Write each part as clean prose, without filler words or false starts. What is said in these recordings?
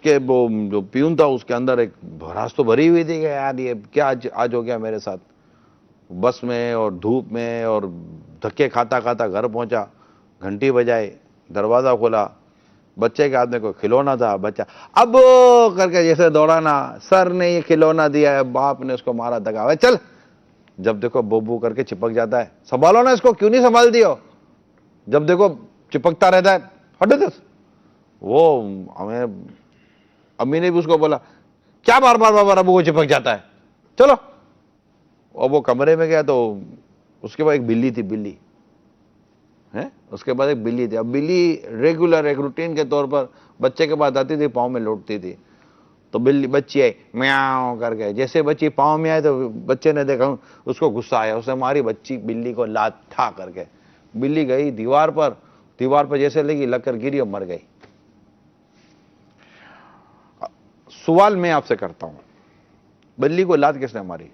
کے وہ جو پیون تھا اس کے اندر ایک بھڑاس تو بھری ہوئی تھی کہ یار یہ کیا آج ہو گیا میرے ساتھ. بس میں اور دھوپ میں اور دھکے کھاتا کھاتا گھر پہنچا, گھنٹی بجائی, دروازہ کھولا, بچے کے ہاتھ میں کوئی کھلونا تھا. بچہ اب کر کے جیسے دوڑانا, سر نے یہ کھلونا دیا ہے, باپ نے اس کو مارا دگا, چل. جب دیکھو بو کر کے چپک جاتا ہے, سنبھالو نا اس کو, کیوں نہیں سنبھال دیو. جب دیکھو چپکتا رہتا ہے, ہٹو دس. وہ ہمیں امی نے بھی اس کو بولا کیا بار بار ابو کو چپک جاتا ہے, چلو. اور وہ کمرے میں گیا تو اس کے بعد ایک بلی تھی, بلی ہے, اس کے بعد ایک بلی تھی. اب بلی ریگولر ایک روٹین کے طور پر بچے کے بعد آتی تھی, پاؤں میں لوٹتی تھی. تو بچی آئی میاؤں کر کے, جیسے بچی پاؤں میں آئے تو بچے نے دیکھا, اس کو غصہ آیا, اس نے ماری بلی کو لات ٹھا کر کے. بلی گئی دیوار پر جیسے لگی, لگ کر گری اور مر گئی. سوال میں آپ سے کرتا ہوں, بلی کو لات کس نے ماری؟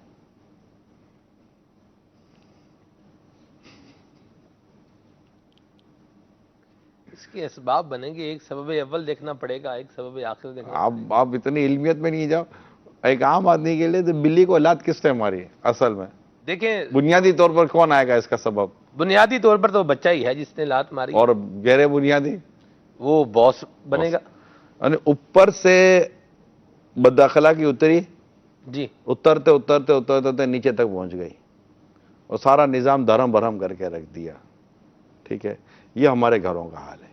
اس کے اسباب بنیں گے, ایک سبب اول دیکھنا پڑے گا, ایک سبب آخر دیکھنا پڑے گا. آپ اتنی علمیت میں نہیں جاؤ. ایک عام آدمی کے لیے تو بلی کو لات کس نے ماری اصل میں؟ دیکھیں بنیادی طور پر کون آئے گا اس کا سبب؟ بنیادی طور پر تو بچہ ہی ہے جس نے لات ماری, اور غیر بنیادی وہ باس بنے گا. یعنی اوپر سے بد اخلاقی اتری, جی اترتے اترتے اترتے اترتے نیچے تک پہنچ گئی, اور سارا نظام دھرم بھرم کر کے رکھ دیا. ٹھیک ہے, یہ ہمارے گھروں کا حال ہے.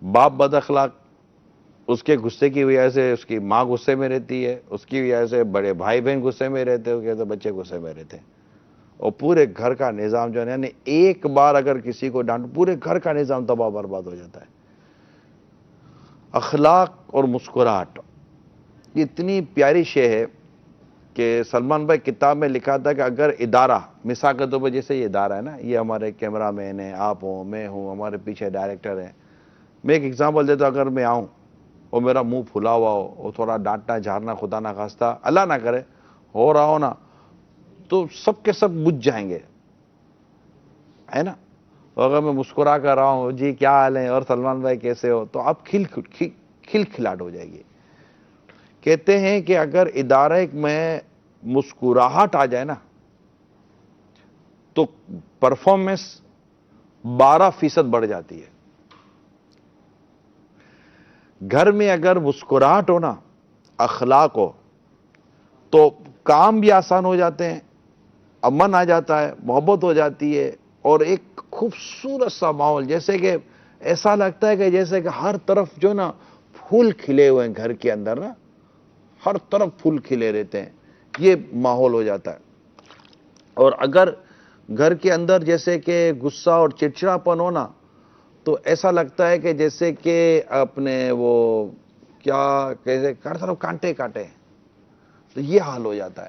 باپ بد اخلاق, اس کے غصے کی وجہ سے اس کی ماں غصے میں رہتی ہے, اس کی وجہ سے بڑے بھائی بہن غصے میں رہتے ہیں, تو بچے غصے میں رہتے ہیں, اور پورے گھر کا نظام جو ہے, یعنی ایک بار اگر کسی کو ڈانٹ, پورے گھر کا نظام تباہ برباد ہو جاتا ہے. اخلاق اور مسکراہٹ یہ اتنی پیاری شے ہے کہ سلمان بھائی کتاب میں لکھا تھا کہ اگر ادارہ, مثال کے طور پر جیسے یہ ادارہ ہے نا, یہ ہمارے کیمرہ مین ہیں, آپ ہوں, میں ہوں, ہمارے پیچھے ڈائریکٹر ہیں. میں ایک ایگزامپل دیتا ہوں, اگر میں آؤں اور میرا منہ پھلا ہوا ہو, اور تھوڑا ڈانٹنا جھارنا خدا نہ خواستہ اللہ نہ کرے ہو رہا ہو نا, تو سب کے سب بجھ جائیں گے, ہے نا. اگر میں مسکرا کر رہا ہوں, جی کیا حال ہے, اور سلمان بھائی کیسے ہو, تو آپ کھلکھلاہٹ ہو جائے گی. کہتے ہیں کہ اگر ادارے میں مسکراہٹ آ جائے نا, تو پرفارمنس 12% بڑھ جاتی ہے. گھر میں اگر مسکراہٹ ہو نا, اخلاق ہو, تو کام بھی آسان ہو جاتے ہیں, امن آ جاتا ہے, محبت ہو جاتی ہے, اور ایک خوبصورت سا ماحول, جیسے کہ ایسا لگتا ہے کہ جیسے کہ ہر طرف جو نا پھول کھلے ہوئے ہیں گھر کے اندر نا, ہر طرف پھول کھلے رہتے ہیں, یہ ماحول ہو جاتا ہے. اور اگر گھر کے اندر جیسے کہ غصہ اور چڑچڑاپن ہو نا, تو ایسا لگتا ہے کہ جیسے کہ اپنے وہ کیا کیسے ہر طرف کانٹے کاٹے, تو یہ حال ہو جاتا ہے.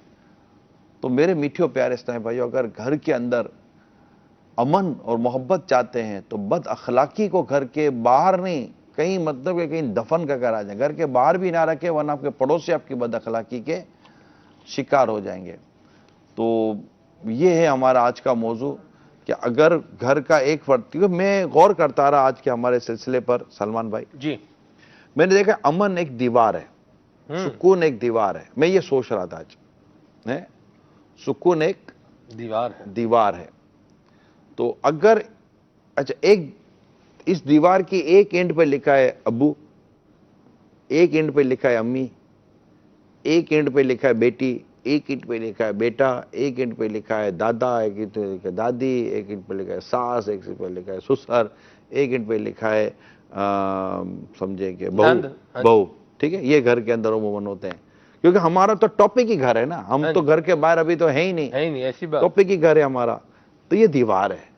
تو میرے میٹھیوں پیارے اسلام بھائیو, اگر گھر کے اندر امن اور محبت چاہتے ہیں تو بد اخلاقی کو گھر کے باہر نہیں, کہیں مطلب کہ کہیں دفن کا کر آ جائیں, گھر کے باہر بھی نہ رکھے, ورنہ آپ کے پڑوسی آپ کی بد اخلاقی کے شکار ہو جائیں گے. تو یہ ہے ہمارا آج کا موضوع کہ اگر گھر کا ایک فرد, میں غور کرتا رہا آج کے ہمارے سلسلے پر سلمان بھائی, جی میں نے دیکھا امن ایک دیوار ہے, سکون ایک دیوار ہے. میں یہ سوچ رہا تھا آج, سکون ایک دیوار ہے. تو اگر اچھا ایک اس دیوار کی ایک اینڈ پہ لکھا ہے ابو, ایک اینڈ پہ لکھا ہے امی, ایک اینڈ پہ لکھا ہے بیٹی, ایک اینڈ پہ لکھا ہے بیٹا, ایک اینڈ پہ لکھا ہے دادا, ایک اینڈ پہ لکھا ہے دادی, ایک اینڈ پہ لکھا ہے ساس, ایک اینڈ پہ لکھا ہے سسر, ایک اینڈ پہ لکھا ہے سمجھے کہ بہو. ٹھیک ہے, یہ گھر کے اندر عموماً ہوتے ہیں, کیونکہ ہمارا تو ٹاپک ہی گھر ہے نا, ہم تو گھر کے باہر ابھی تو ہے ہی نہیں, ایسی بات. ٹاپک ہی گھر ہے ہمارا. تو یہ دیوار ہے,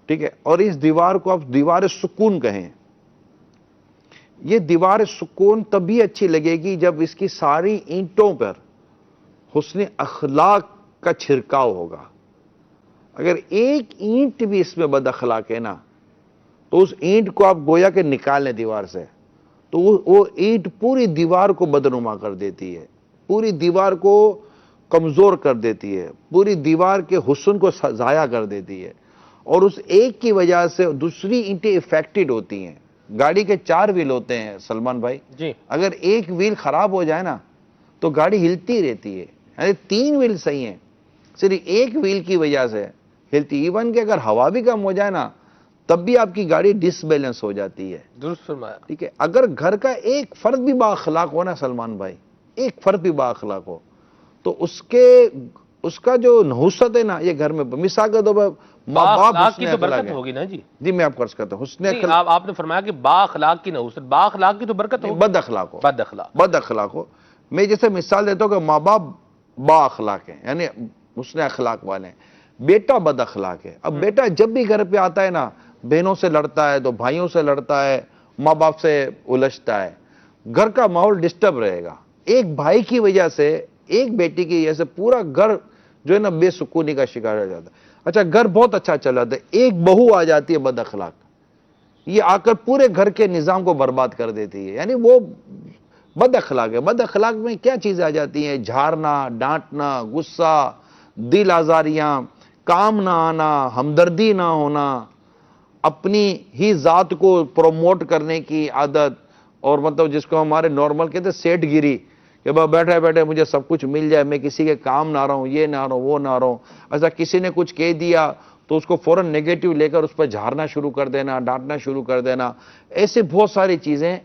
ٹھیک ہے, اور اس دیوار کو آپ دیوار سکون کہیں. یہ دیوار سکون تبھی اچھی لگے گی جب اس کی ساری اینٹوں پر حسن اخلاق کا چھڑکاؤ ہوگا. اگر ایک اینٹ بھی اس میں بد اخلاق ہے نا, تو اس اینٹ کو آپ گویا کہ نکال لیں دیوار سے, تو وہ اینٹ پوری دیوار کو بدنما کر دیتی ہے, پوری دیوار کو کمزور کر دیتی ہے, پوری دیوار کے حسن کو ضائع کر دیتی ہے, اور اس ایک کی وجہ سے دوسری اینٹیں افیکٹڈ ہوتی ہیں. گاڑی کے 4 ویل ہوتے ہیں سلمان بھائی, جی اگر ایک ویل خراب ہو جائے نا تو گاڑی ہلتی رہتی ہے. یعنی 3 ویل صحیح ہیں, صرف ایک ویل کی وجہ سے ہلتی. ایون کہ اگر ہوا بھی کم ہو جائے نا تب بھی آپ کی گاڑی ڈس بیلنس ہو جاتی ہے. درست فرمایا. ٹھیک ہے, اگر گھر کا ایک فرد بھی با اخلاق ہو نا سلمان بھائی, ایک فرد بھی با اخلاق ہو, تو اس کا جو نحوست ہے نا یہ گھر میں, مثال کے طور پر ماں باپ باخلاق کی حسن تو اخلاق برکت ہے. ہوگی نا جی. جی میں آپ کو عرض کرتا ہوں, حسن نہیں, اخلاق آپ نے فرمایا کہ با اخلاق کی نحوست, با اخلاق کی تو برکت ہوگی. بد اخلاق ہو, بد اخلاق. بد اخلاق ہو. میں جیسے مثال دیتا ہوں کہ ماں باپ با اخلاق ہیں, یعنی حسن اخلاق والے ہیں, بیٹا بد اخلاق ہے. اب بیٹا جب بھی گھر پہ آتا ہے نا بہنوں سے لڑتا ہے, تو بھائیوں سے لڑتا ہے, ماں باپ سے الجھتا ہے, گھر کا ماحول ڈسٹرب رہے گا. ایک بھائی کی وجہ سے, ایک بیٹی کی وجہ سے پورا گھر جو ہے نا بے سکونی کا شکار ہو جاتا ہے. اچھا گھر بہت اچھا چل رہا ہے, ایک بہو آ جاتی ہے بد اخلاق, یہ آ کر پورے گھر کے نظام کو برباد کر دیتی ہے. یعنی وہ بد اخلاق ہے. بد اخلاق میں کیا چیزیں آ جاتی ہیں؟ جھارنا, ڈانٹنا, غصہ, دل آزاریاں, کام نہ آنا, ہمدردی نہ ہونا, اپنی ہی ذات کو پروموٹ کرنے کی عادت, اور مطلب جس کو ہمارے نارمل کہتے ہیں سیٹ گیری, کہ بیٹھے بیٹھے مجھے سب کچھ مل جائے, میں کسی کے کام نہ رہوں, یہ نہ رہوں, وہ نہ رہوں. ایسا کسی نے کچھ کہہ دیا تو اس کو فوراً نیگیٹو لے کر اس پہ جھارنا شروع کر دینا, ڈانٹنا شروع کر دینا. ایسے بہت ساری چیزیں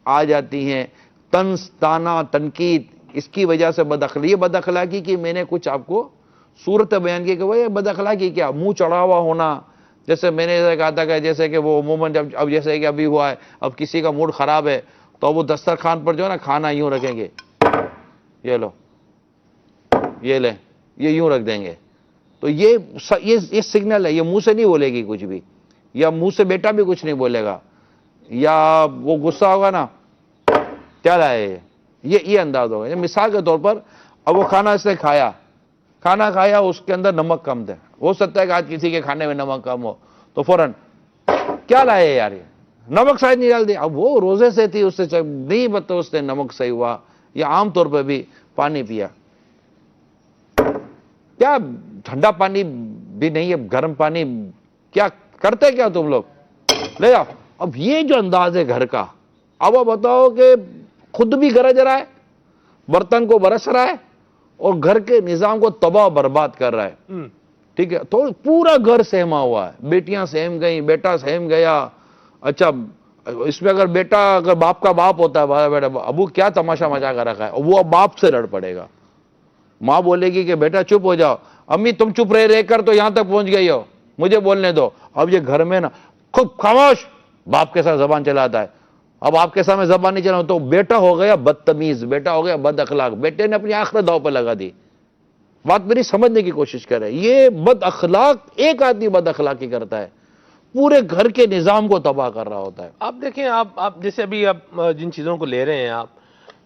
آ جاتی ہیں. طنز, طعنہ, تنقید, اس کی وجہ سے بد اخلاقی. یہ بد اخلاقی کی میں نے کچھ آپ کو صورت بیان کی کہ وہ یہ بد اخلاقی کیا, منہ چڑھا ہوا ہونا. جیسے میں نے کہا تھا کہ جیسے کہ وہ عموماً اب جیسے کہ ابھی ہوا ہے, اب کسی کا موڈ خراب ہے تو وہ دسترخوان پر جو ہے نا کھانا یوں رکھیں گے, یہ لو, یہ لیں, یہ یوں رکھ دیں گے. تو یہ سگنل ہے, یہ منہ سے نہیں بولے گی کچھ بھی, یا منہ سے بیٹا بھی کچھ نہیں بولے گا, یا وہ غصہ ہوگا نا کیا لائے, یہ انداز ہوگا. مثال کے طور پر اب وہ کھانا اس نے کھایا, اس کے اندر نمک کم تھے, ہو سکتا ہے کہ آج کسی کے کھانے میں نمک کم ہو, تو فوراً کیا لائے یار, یہ نمک شاید نہیں ڈال دیا. اب وہ روزے سے تھی, اس سے نہیں پتا اس نے نمک صحیح ہوا, یا عام طور پہ بھی پانی پیا, کیا ٹھنڈا پانی بھی نہیں ہے, گرم پانی, کیا کرتے کیا تم لوگ, لے جاؤ. اب یہ جو انداز ہے گھر کا, اب آپ بتاؤ کہ خود بھی گرج رہا ہے, برتن کو برس رہا ہے, اور گھر کے نظام کو تباہ برباد کر رہا ہے. ٹھیک ہے, تو پورا گھر سہما ہوا ہے, بیٹیاں سہم گئیں, بیٹا سہم گیا. اچھا اس میں اگر باپ کا باپ ہوتا ہے, بیٹا ابو کیا تماشا مچا کر رکھا ہے, وہ اب باپ سے لڑ پڑے گا. ماں بولے گی کہ بیٹا چپ ہو جاؤ, امی تم چپ رہ کر تو یہاں تک پہنچ گئی ہو, مجھے بولنے دو. اب یہ گھر میں نا خوب خاموش, باپ کے ساتھ زبان چلاتا ہے. اب آپ کے سامنے زبان نہیں چلاؤ تو بیٹا ہو گیا بدتمیز, بیٹا ہو گیا بد اخلاق, بیٹے نے اپنی آخرت داؤ پہ لگا دی. بات میری سمجھنے کی کوشش کرے, یہ بد اخلاق, ایک آدمی بد اخلاقی کرتا ہے پورے گھر کے نظام کو تباہ کر رہا ہوتا ہے. آپ دیکھیں, آپ جیسے ابھی آپ جن چیزوں کو لے رہے ہیں, آپ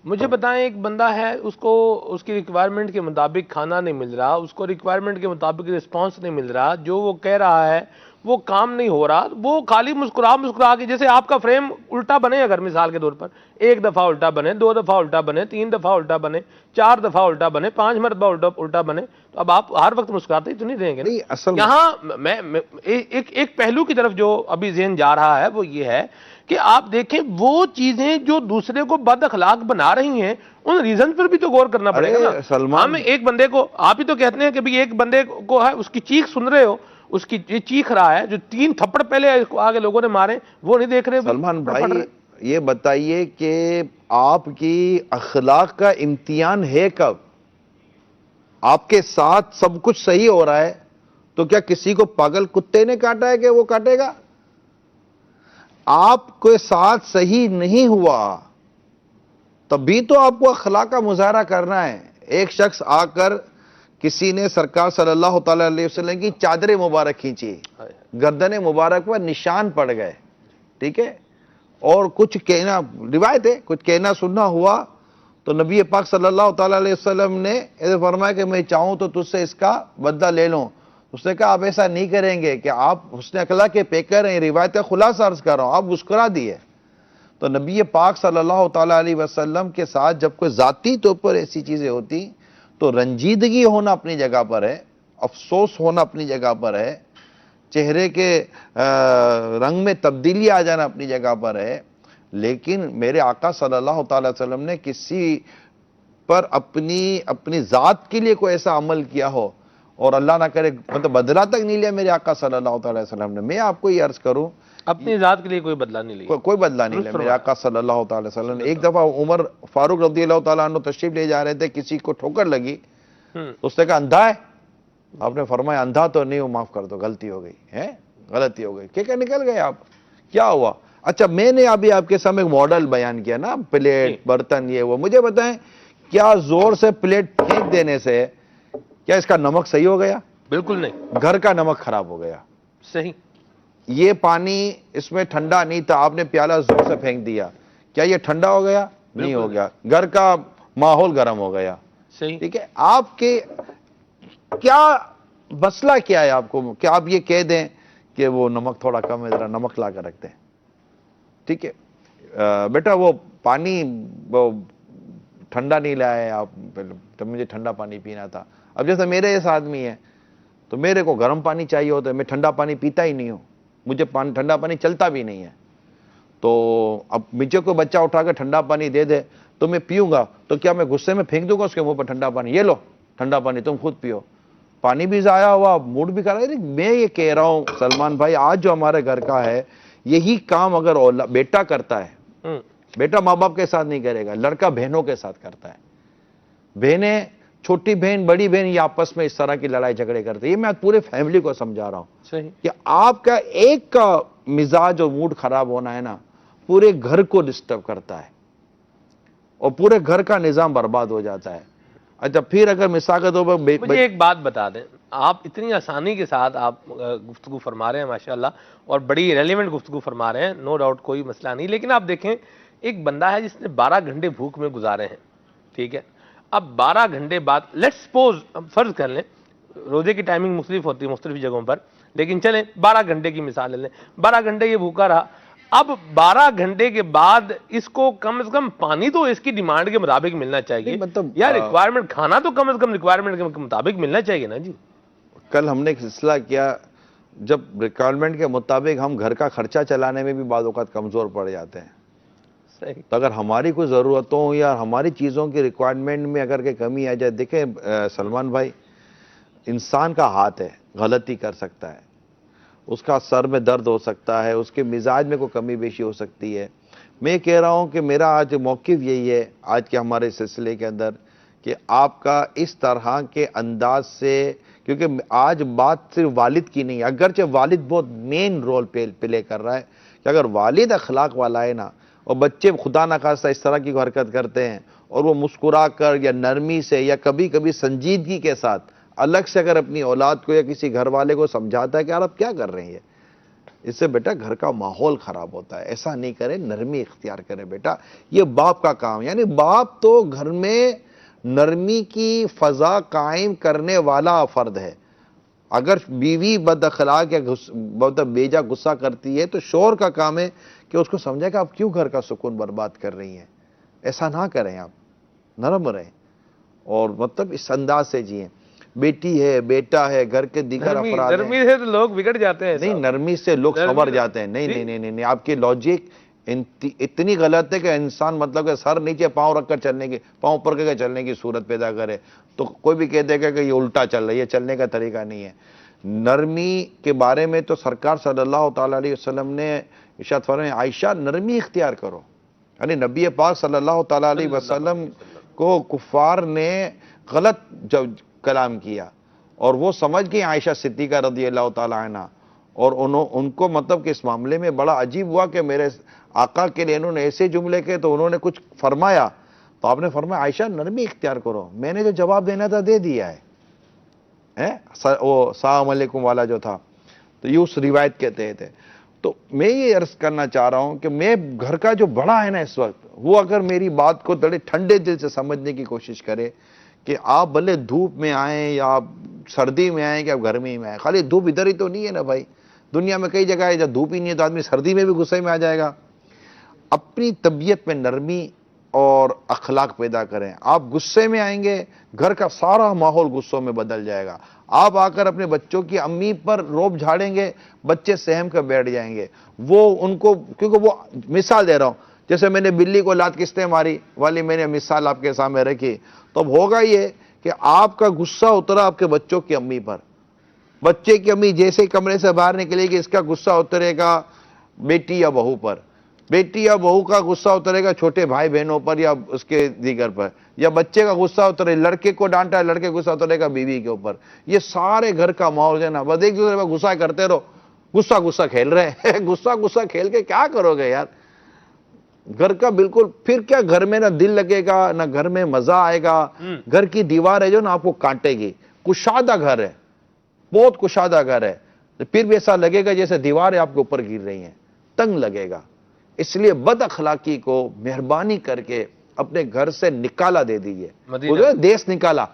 مجھے بتائیں, ایک بندہ ہے, اس کو اس کی ریکوائرمنٹ کے مطابق کھانا نہیں مل رہا, اس کو ریکوائرمنٹ کے مطابق رسپانس نہیں مل رہا, جو وہ کہہ رہا ہے وہ کام نہیں ہو رہا, وہ خالی مسکرا کے, جیسے آپ کا فریم الٹا بنے اگر مثال کے طور پر 1 دفعہ الٹا بنے, 2 دفعہ الٹا بنے, 3 دفعہ الٹا بنے, 4 دفعہ الٹا بنے, 5 مرتبہ الٹا بنے, تو اب آپ ہر وقت مسکراتے ہی تو نہیں رہیں گے. اصل یہاں میں ایک پہلو کی طرف جو ابھی ذہن جا رہا ہے وہ یہ ہے کہ آپ دیکھیں وہ چیزیں جو دوسرے کو بد اخلاق بنا رہی ہیں, ان ریزن پر بھی تو غور کرنا پڑے گا نا. ہم ایک بندے کو, آپ ہی تو کہتے ہیں کہ بھی ایک بندے کو ہے, اس کی چیخ سن رہے ہو, اس کی یہ چیخ رہا ہے, جو 3 تھپڑ پہلے آگے لوگوں نے مارے وہ نہیں دیکھ رہے. سلمان بھائی یہ بتائیے کہ آپ کی اخلاق کا امتحان ہے کب؟ آپ کے ساتھ سب کچھ صحیح ہو رہا ہے تو کیا کسی کو پاگل کتے نے کاٹا ہے کہ وہ کاٹے گا؟ آپ کے ساتھ صحیح نہیں ہوا تبھی تو آپ کو اخلاق کا مظاہرہ کرنا ہے. ایک شخص آ کر کسی نے سرکار صلی اللہ تعالی علیہ وسلم کی چادر مبارک کھینچی, گردن مبارک پر نشان پڑ گئے, ٹھیک ہے, اور کچھ کہنا, روایت ہے, کچھ کہنا سننا ہوا تو نبی پاک صلی اللہ تعالی علیہ وسلم نے ایسے فرمایا کہ میں چاہوں تو تجھ سے اس کا بدلہ لے لوں. اس نے کہا آپ ایسا نہیں کریں گے, کہ آپ حسن اخلاق کے پیکر ہیں, روایت خلاصہ عرض کر رہا ہوں, آپ مسکرا دیے. تو نبی پاک صلی اللہ تعالی علیہ وسلم کے ساتھ جب کوئی ذاتی طور پر ایسی چیزیں ہوتی تو رنجیدگی ہونا اپنی جگہ پر ہے, افسوس ہونا اپنی جگہ پر ہے, چہرے کے رنگ میں تبدیلی آ جانا اپنی جگہ پر ہے، لیکن میرے آقا صلی اللہ تعالی وسلم نے کسی پر اپنی ذات کے لیے کوئی ایسا عمل کیا ہو اور اللہ نہ کرے مطلب بدلہ تک نہیں لیا میرے آقا صلی اللہ تعالی وسلم نے. میں آپ کو یہ عرض کروں اپنی ذات کے لیے کوئی بدلہ نہیں لیا. کوئی بدلہ نہیں لیا میرے آقا صلی اللہ تعالی وسلم نے. ایک دفعہ عمر فاروق رضی اللہ تعالیٰ عنہ تشریف لے جا رہے تھے، کسی کو ٹھوکر لگی، اس نے کہا اندھا ہے؟ آپ نے فرمایا اندھا تو نہیں ہوں، معاف کر دو، غلطی ہو گئی ہے، غلطی ہو گئی. کہ نکل گئے آپ. کیا ہوا؟ اچھا میں نے ابھی آپ کے سامنے ایک ماڈل بیان کیا نا، پلیٹ برتن یہ وہ. مجھے بتائیں کیا زور سے پلیٹ پھینک دینے سے کیا اس کا نمک صحیح ہو گیا؟ بالکل نہیں. گھر کا نمک خراب ہو گیا. صحیح. یہ پانی اس میں ٹھنڈا نہیں تھا، آپ نے پیالہ زور سے پھینک دیا، کیا یہ ٹھنڈا ہو گیا؟ نہیں ہو گیا. گھر کا ماحول گرم ہو گیا. صحیح. ٹھیک ہے. آپ کے کیا مسئلہ کیا ہے آپ کو کہ آپ یہ کہہ دیں کہ وہ نمک تھوڑا کم ہے، ذرا نمک لا کر رکھ دیں. ٹھیک ہے بیٹا، وہ پانی وہ ٹھنڈا نہیں لائے آپ، مجھے ٹھنڈا پانی پینا تھا. اب جیسے میرے اس آدمی ہے تو میرے کو گرم پانی چاہیے ہوتا ہے، میں ٹھنڈا پانی پیتا ہی نہیں ہوں، مجھے ٹھنڈا پانی چلتا بھی نہیں ہے. تو اب مجھے کوئی بچہ اٹھا کے ٹھنڈا پانی دے دے تو میں پیوں گا، تو کیا میں غصے میں پھینک دوں گا اس کے منہ پر ٹھنڈا پانی؟ یہ لو ٹھنڈا پانی تم خود پیو. پانی بھی ضائع ہوا، موڈ بھی خراب. میں یہ کہہ رہا ہوں سلمان بھائی، آج جو ہمارے گھر کا ہے یہی کام اگر بیٹا کرتا ہے، بیٹا ماں باپ کے ساتھ نہیں کرے گا، لڑکا بہنوں کے ساتھ کرتا ہے. بہنیں، چھوٹی بہن بڑی بہن یہ آپس میں اس طرح کی لڑائی جھگڑے کرتے ہیں. یہ میں پورے فیملی کو سمجھا رہا ہوں. صحیح. کہ آپ کا ایک کا مزاج اور موڈ خراب ہونا ہے نا، پورے گھر کو ڈسٹرب کرتا ہے اور پورے گھر کا نظام برباد ہو جاتا ہے. اچھا پھر اگر مثال کے طور پر مجھے ایک بات بتا دیں، آپ اتنی آسانی کے ساتھ آپ گفتگو فرما رہے ہیں ماشاءاللہ، اور بڑی ریلیونٹ گفتگو فرما رہے ہیں، نو ڈاؤٹ کوئی مسئلہ نہیں. لیکن آپ دیکھیں ایک بندہ ہے جس نے 12 گھنٹے بھوک میں گزارے ہیں، ٹھیک ہے. اب 12 گھنٹے بعد لیٹ سپوز فرض کر لیں، روزے کی ٹائمنگ مختلف ہوتی ہے مختلف جگہوں پر، لیکن چلیں 12 گھنٹے کی مثال لے لیں. 12 گھنٹے یہ بھوکا رہا. اب 12 گھنٹے کے بعد اس کو کم از کم پانی تو اس کی ڈیمانڈ کے مطابق ملنا چاہیے، یا ریکوائرمنٹ کھانا تو کم از کم ریکوائرمنٹ کے مطابق ملنا چاہیے نا جی. کل ہم نے ایک سلسلہ کیا، جب ریکوائرمنٹ کے مطابق ہم گھر کا خرچہ چلانے میں بھی بعض اوقات کمزور پڑ جاتے ہیں. صحیح. تو اگر ہماری کوئی ضرورتوں یا ہماری چیزوں کی ریکوائرمنٹ میں اگر کہ کمی آ جائے، دیکھیں سلمان بھائی، انسان کا ہاتھ ہے، غلطی کر سکتا ہے، اس کا سر میں درد ہو سکتا ہے، اس کے مزاج میں کوئی کمی بیشی ہو سکتی ہے. میں کہہ رہا ہوں کہ میرا آج موقف یہی ہے آج کے ہمارے سلسلے کے اندر کہ آپ کا اس طرح کے انداز سے، کیونکہ آج بات صرف والد کی نہیں ہے، اگرچہ والد بہت مین رول پلے کر رہا ہے، کہ اگر والد اخلاق والا ہے نا، اور بچے خدا نخواستہ اس طرح کی حرکت کرتے ہیں اور وہ مسکرا کر یا نرمی سے یا کبھی کبھی سنجیدگی کے ساتھ الگ سے اگر اپنی اولاد کو یا کسی گھر والے کو سمجھاتا ہے کہ یار آپ کیا کر رہے ہیں، اس سے بیٹا گھر کا ماحول خراب ہوتا ہے، ایسا نہیں کرے، نرمی اختیار کرے بیٹا. یہ باپ کا کام، یعنی باپ تو گھر میں نرمی کی فضا قائم کرنے والا فرد ہے. اگر بیوی بد اخلاق یا بہت بیجا غصہ کرتی ہے تو شوہر کا کام ہے کہ اس کو سمجھے کہ آپ کیوں گھر کا سکون برباد کر رہی ہیں. ایسا نہ کریں، آپ نرم رہیں اور مطلب اس انداز سے جئیں. بیٹی ہے، بیٹا ہے، گھر کے دیگر افراد ہیں. نرمی سے تو لوگ بگڑ جاتے ہیں. نہیں، نرمی سے لوگ سنور جاتے ہیں. نہیں نہیں نہیں نہیں، آپ کی لاجک اتنی غلط ہے کہ انسان مطلب کہ سر نیچے پاؤں رکھ کر چلنے کی، پاؤں اوپر کر کے چلنے کی صورت پیدا کرے تو کوئی بھی کہہ دے گا کہ یہ الٹا چل رہا ہے، یہ چلنے کا طریقہ نہیں ہے. نرمی کے بارے میں تو سرکار صلی اللہ تعالیٰ علیہ وسلم نے ارشاد فرمایا، عائشہ نرمی اختیار کرو. یعنی نبی پاک صلی اللہ تعالیٰ علیہ وسلم کو کفار نے غلط کلام کیا اور وہ سمجھ گئی عائشہ صدیقہ رضی اللہ تعالیٰ عنہ، اور ان کو مطلب کہ اس معاملے میں بڑا عجیب ہوا کہ میرے آقا کے لیے انہوں نے ایسے جملے کے تو انہوں نے کچھ فرمایا تو آپ نے فرمایا عائشہ نرمی اختیار کرو، میں نے جو جواب دینا تھا دے دیا ہے. وہ السلام علیکم والا جو تھا تو یہ اس روایت کے تحت ہے. تو میں یہ عرض کرنا چاہ رہا ہوں کہ میں گھر کا جو بڑا ہے نا اس وقت، وہ اگر میری بات کو بڑے ٹھنڈے دل سے سمجھنے کی کوشش کرے کہ آپ بھلے دھوپ میں آئیں یا آپ سردی میں آئیں کہ آپ گرمی میں آئیں، خالی دھوپ ادھر ہی تو نہیں ہے نا بھائی، دنیا میں کئی جگہ ہے جب دھوپ ہی نہیں ہے تو آدمی سردی میں بھی غصے میں آ جائے گا. اپنی طبیعت میں نرمی اور اخلاق پیدا کریں. آپ غصے میں آئیں گے گھر کا سارا ماحول غصوں میں بدل جائے گا. آپ آ کر اپنے بچوں کی امی پر روب جھاڑیں گے, بچے سہم کر بیٹھ جائیں گے. وہ ان کو, کیونکہ وہ مثال دے رہا ہوں, جیسے میں نے بلی کو لات کس نے ماری والی میں نے مثال آپ کے سامنے رکھی, تو اب ہوگا یہ کہ آپ کا غصہ اترا آپ کے بچوں کی امی پر. بچے کی امی جیسے کمرے سے باہر نکلے گی اس کا غصہ اترے گا بیٹی یا بہو پر, بیٹی یا بہو کا غصہ اترے گا چھوٹے بھائی بہنوں پر یا اس کے دیگر پر, یا بچے کا غصہ اترے, لڑکے کو ڈانٹا ہے لڑکے کا غصہ اترے گا بیوی کے اوپر. یہ سارے گھر کا ماحول ہے نا, بس ایک دوسرے پر غصہ کرتے رہو, غصہ کھیل رہے ہیں. غصہ کھیل کے کیا کرو گے یار؟ گھر کا بالکل پھر کیا, گھر میں نہ دل لگے گا نہ گھر میں مزہ آئے گا. گھر کی دیوار ہے جو نا آپ کو کانٹے گی. کشادہ گھر ہے, بہت کشادہ گھر ہے, پھر بھی ایسا لگے گا جیسے دیواریں آپ کے اوپر گر رہی ہیں, تنگ لگے گا. اس لیے بد اخلاقی کو مہربانی کر کے اپنے گھر سے نکالا دے دیجئے. دیس نکالا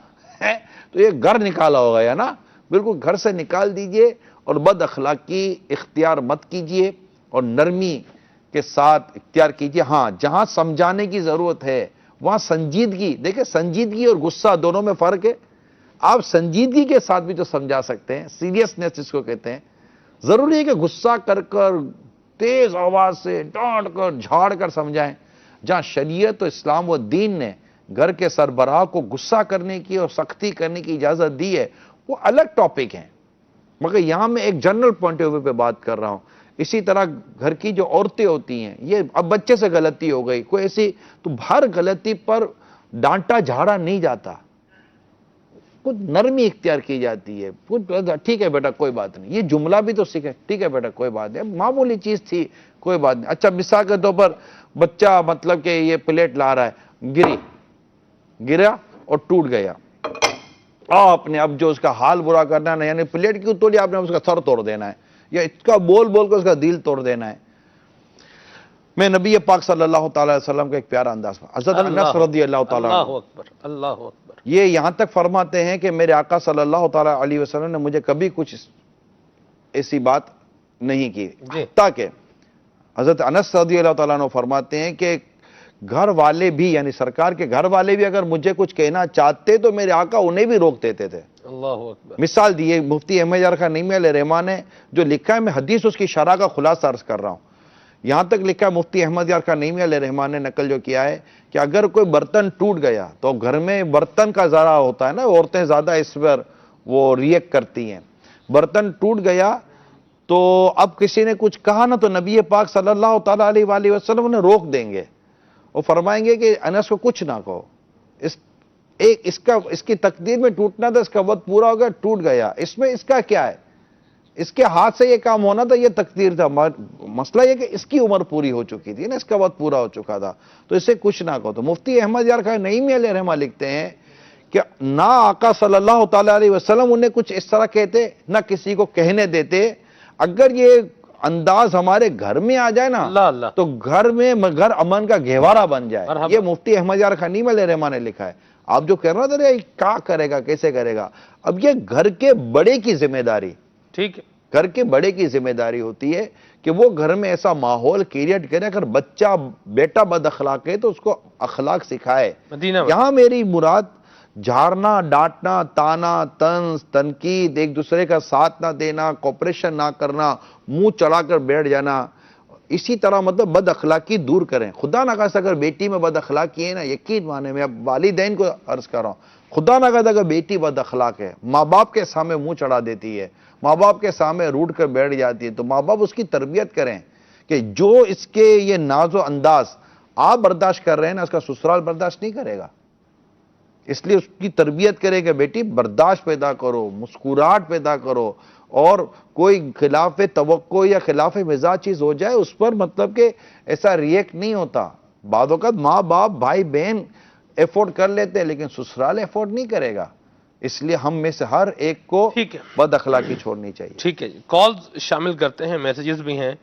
ہے تو یہ گھر نکالا ہوگا یا نا, بالکل گھر سے نکال دیجئے اور بد اخلاقی اختیار مت کیجئے اور نرمی کے ساتھ اختیار کیجئے. ہاں جہاں سمجھانے کی ضرورت ہے وہاں سنجیدگی, دیکھیں سنجیدگی اور غصہ دونوں میں فرق ہے. آپ سنجیدگی کے ساتھ بھی تو سمجھا سکتے ہیں, سیریسنس جس کو کہتے ہیں. ضروری ہے کہ غصہ کر تیز آواز سے ڈانٹ کر جھاڑ کر سمجھائیں. جہاں شریعت و اسلام و دین نے گھر کے سربراہ کو غصہ کرنے کی اور سختی کرنے کی اجازت دی ہے وہ الگ ٹاپک ہیں, مگر یہاں میں ایک جنرل پوائنٹ آف ویو پہ بات کر رہا ہوں. اسی طرح گھر کی جو عورتیں ہوتی ہیں, یہ اب بچے سے غلطی ہو گئی کوئی ایسی, تو ہر غلطی پر ڈانٹا جھاڑا نہیں جاتا, کچھ نرمی اختیار کی جاتی ہے. ٹھیک ہے بیٹا کوئی بات نہیں, یہ جملہ بھی تو سیکھے, ٹھیک ہے بیٹا کوئی بات نہیں, معمولی چیز تھی کوئی بات نہیں. اچھا مثال کے طور پر بچہ مطلب کہ یہ پلیٹ لا رہا ہے, گرا اور ٹوٹ گیا, آپ نے اب جو اس کا حال برا کرنا ہے, یعنی پلیٹ کیوں توڑی, آپ نے اس کا سر توڑ دینا ہے یا اس کا بول کر اس کا دل توڑ دینا ہے. میں نبی پاک صلی اللہ تعالی علیہ وسلم کا ایک پیارا انداز, حضرت انس رضی اللہ تعالیٰ اللہ اکبر, یہ یہاں تک فرماتے ہیں کہ میرے آقا صلی اللہ تعالی علیہ وسلم نے مجھے کبھی کچھ ایسی بات نہیں کی. حتیٰ کہ حضرت انس رضی اللہ تعالیٰ عنہ فرماتے ہیں کہ گھر والے بھی, یعنی سرکار کے گھر والے بھی اگر مجھے کچھ کہنا چاہتے تو میرے آقا انہیں بھی روک دیتے تھے. اللہ اکبر. مثال دیے مفتی احمد یار خان نعیمی علیہ الرحمٰن نے جو لکھا ہے, میں حدیث اس کی شرح کا خلاصہ عرض کر رہا ہوں. یہاں تک لکھا ہے مفتی احمد یار خان نعیمی علیہ الرحمٰن نے نقل جو کیا ہے کہ اگر کوئی برتن ٹوٹ گیا تو گھر میں برتن کا ذرا ہوتا ہے نا, عورتیں زیادہ اس پر وہ ریئیکٹ کرتی ہیں. برتن ٹوٹ گیا تو اب کسی نے کچھ کہا نا تو نبی پاک صلی اللہ تعالیٰ علیہ وآلہ وسلم انہیں روک دیں گے اور فرمائیں گے کہ انس کو کچھ نہ کہو, اس کی تقدیر میں ٹوٹنا تھا, اس کا وقت پورا ہو گیا, ٹوٹ گیا, اس میں اس کا کیا ہے, اس کے ہاتھ سے یہ کام ہونا تھا, یہ تقدیر تھا. مسئلہ یہ کہ اس کی عمر پوری ہو چکی تھی نا, اس کا وقت پورا ہو چکا تھا, تو اسے کچھ نہ کہو. تو مفتی احمد یار خان نعیمی علیہ الرحمہ لکھتے ہیں کہ نہ آقا صلی اللہ تعالیٰ علیہ وسلم انہیں کچھ اس طرح کہتے نہ کسی کو کہنے دیتے. اگر یہ انداز ہمارے گھر میں آ جائے نا تو گھر امن کا گہوارہ بن جائے. یہ مفتی احمد یار خان نعیمی علیہ الرحمہ نے لکھا ہے. آپ جو کہہ رہے تھے کیا کرے گا کیسے کرے گا, اب یہ گھر کے بڑے کی ذمہ داری, ٹھیک ہے, گھر کے بڑے کی ذمہ داری ہوتی ہے کہ وہ گھر میں ایسا ماحول کریٹ کرے. اگر بچہ بیٹا بد اخلاق ہے تو اس کو اخلاق سکھائے. یہاں میری مراد جھاڑنا, ڈانٹنا, تانا, طنز, تنقید, ایک دوسرے کا ساتھ نہ دینا, کوپریشن نہ کرنا, منہ چڑھا کر بیٹھ جانا, اسی طرح مطلب بد اخلاقی دور کریں. خدا نہ خواستہ اگر بیٹی میں بد اخلاقی ہے نا, یقین مانے میں اب والدین کو عرض کر رہا ہوں, خدا نہ خواستہ اگر بیٹی بد اخلاق ہے, ماں باپ کے سامنے منہ چڑھا دیتی ہے, ماں باپ کے سامنے روٹ کر بیٹھ جاتی ہے, تو ماں باپ اس کی تربیت کریں کہ جو اس کے یہ ناز و انداز آپ برداشت کر رہے ہیں نا, اس کا سسرال برداشت نہیں کرے گا. اس لیے اس کی تربیت کرے کہ بیٹی برداشت پیدا کرو, مسکراہٹ پیدا کرو, اور کوئی خلاف توقع یا خلاف مزاج چیز ہو جائے اس پر مطلب کہ ایسا ریئیکٹ نہیں ہوتا. بعض اوقات ماں باپ بھائی بہن ایفورڈ کر لیتے ہیں لیکن سسرال ایفورڈ نہیں کرے گا. اس لیے ہم میں سے ہر ایک کو بد اخلاقی چھوڑنی چاہیے. ٹھیک ہے جی, کالز شامل کرتے ہیں, میسیجز بھی ہیں,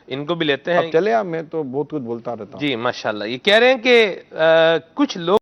ان کو بھی لیتے ہیں. اب چلے, میں تو بہت کچھ بولتا رہتا ہوں. جی ماشاءاللہ. یہ کہہ رہے ہیں کہ کچھ لوگ